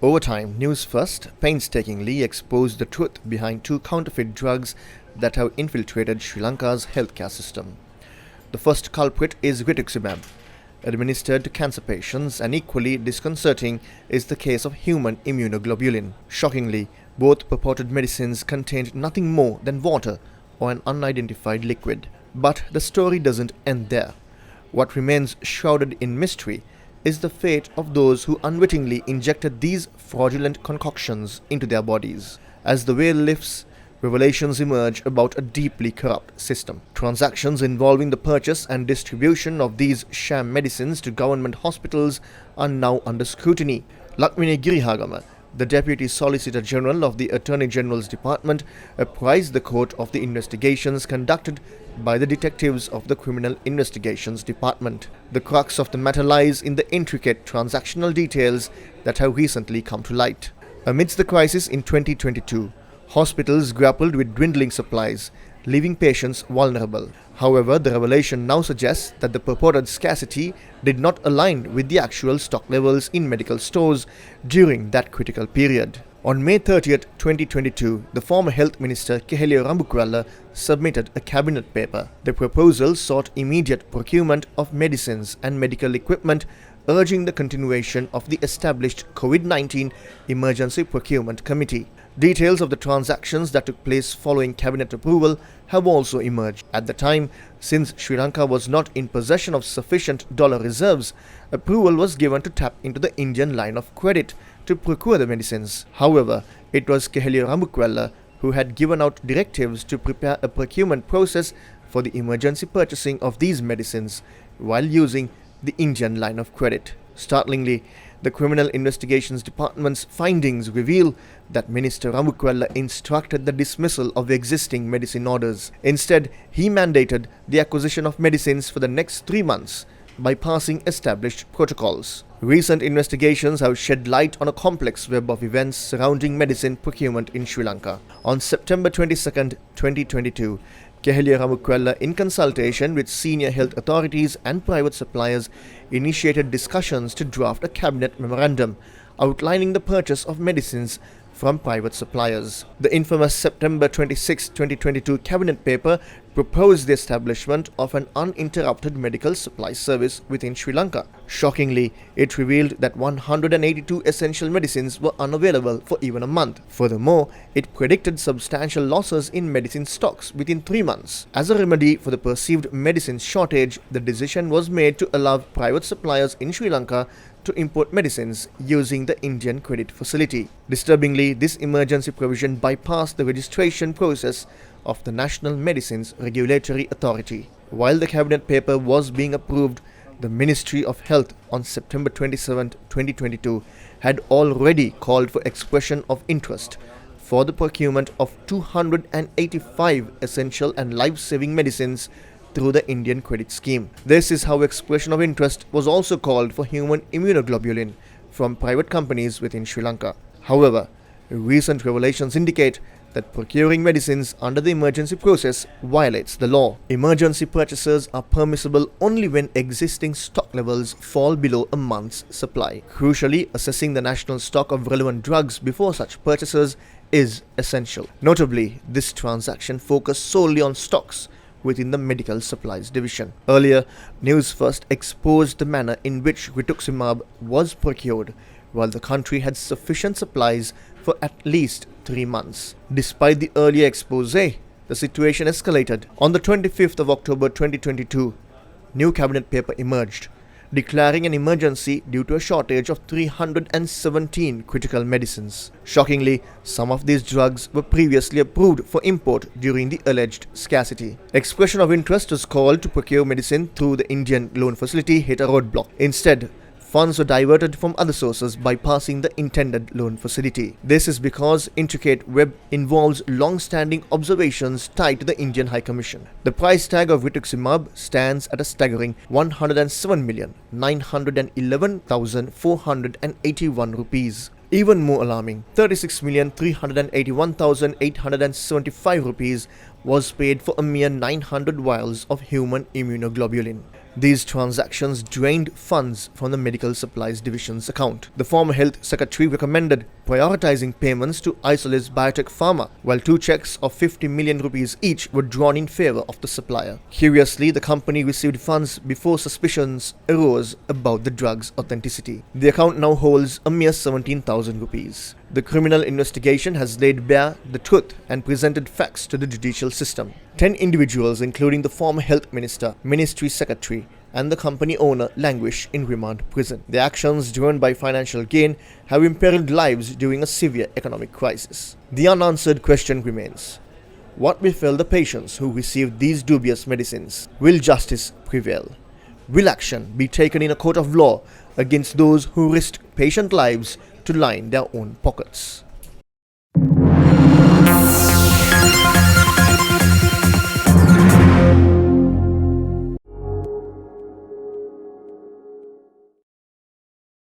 Over time, Newsfirst painstakingly exposed the truth behind two counterfeit drugs that have infiltrated Sri Lanka's healthcare system. The first culprit is rituximab, administered to cancer patients, and equally disconcerting is the case of human immunoglobulin. Shockingly, both purported medicines contained nothing more than water or an unidentified liquid. But the story doesn't end there. What remains shrouded in mystery is the fate of those who unwittingly injected these fraudulent concoctions into their bodies. As the veil lifts, revelations emerge about a deeply corrupt system. Transactions involving the purchase and distribution of these sham medicines to government hospitals are now under scrutiny. Lakmini Girihagama, the Deputy Solicitor General of the Attorney General's Department, apprised the court of the investigations conducted by the detectives of the Criminal Investigations Department. The crux of the matter lies in the intricate transactional details that have recently come to light. Amidst the crisis in 2022, hospitals grappled with dwindling supplies, leaving patients vulnerable. However, the revelation now suggests that the purported scarcity did not align with the actual stock levels in medical stores during that critical period. On May 30, 2022, the former Health Minister Keheliya Rambukwella submitted a cabinet paper. The proposal sought immediate procurement of medicines and medical equipment, urging the continuation of the established COVID-19 Emergency Procurement Committee. Details of the transactions that took place following cabinet approval have also emerged. At the time, since Sri Lanka was not in possession of sufficient dollar reserves, approval was given to tap into the Indian line of credit to procure the medicines. However, it was Keheliya Rambukwella who had given out directives to prepare a procurement process for the emergency purchasing of these medicines while using the Indian line of credit. Startlingly, the Criminal Investigations Department's findings reveal that Minister Rambukwella instructed the dismissal of existing medicine orders. Instead, he mandated the acquisition of medicines for the next 3 months, bypassing established protocols. Recent investigations have shed light on a complex web of events surrounding medicine procurement in Sri Lanka. On September 22, 2022, Keheliya Rambukwella, in consultation with senior health authorities and private suppliers, initiated discussions to draft a cabinet memorandum outlining the purchase of medicines from private suppliers. The infamous September 26, 2022 cabinet paper proposed the establishment of an uninterrupted medical supply service within Sri Lanka. Shockingly, it revealed that 182 essential medicines were unavailable for even a month. Furthermore, it predicted substantial losses in medicine stocks within 3 months. As a remedy for the perceived medicine shortage, the decision was made to allow private suppliers in Sri Lanka to import medicines using the Indian credit facility. Disturbingly, this emergency provision bypassed the registration process of the National Medicines Regulatory Authority. While the cabinet paper was being approved, the Ministry of Health on September 27, 2022 had already called for expression of interest for the procurement of 285 essential and life-saving medicines through the Indian credit scheme. This is how expression of interest was also called for human immunoglobulin from private companies within Sri Lanka. However, recent revelations indicate that procuring medicines under the emergency process violates the law. Emergency purchases are permissible only when existing stock levels fall below a month's supply. Crucially, assessing the national stock of relevant drugs before such purchases is essential. Notably, this transaction focused solely on stocks within the medical supplies division. Earlier, Newsfirst exposed the manner in which rituximab was procured, while the country had sufficient supplies for at least 3 months. Despite the earlier expose, the situation escalated. On the 25th of October 2022, new cabinet paper emerged, declaring an emergency due to a shortage of 317 critical medicines. Shockingly, some of these drugs were previously approved for import during the alleged scarcity. Expression of interest was called to procure medicine through the Indian loan facility hit a roadblock. Instead, funds were diverted from other sources bypassing the intended loan facility. This is because intricate web involves long-standing observations tied to the Indian High Commission. The price tag of rituximab stands at a staggering 107,911,481 rupees. Even more alarming, 36,381,875 rupees was paid for a mere 900 vials of human immunoglobulin. These transactions drained funds from the Medical Supplies Division's account. The former Health Secretary recommended prioritizing payments to Isolis Biotech Pharma, while 2 checks of 50 million rupees each were drawn in favor of the supplier. Curiously, the company received funds before suspicions arose about the drug's authenticity. The account now holds a mere 17,000 rupees. The criminal investigation has laid bare the truth and presented facts to the judicial system. 10 individuals, including the former health minister, ministry secretary, and the company owner, languish in remand prison. Their actions, driven by financial gain, have imperiled lives during a severe economic crisis. The unanswered question remains: what befell the patients who received these dubious medicines? Will justice prevail? Will action be taken in a court of law against those who risked patient lives to line their own pockets?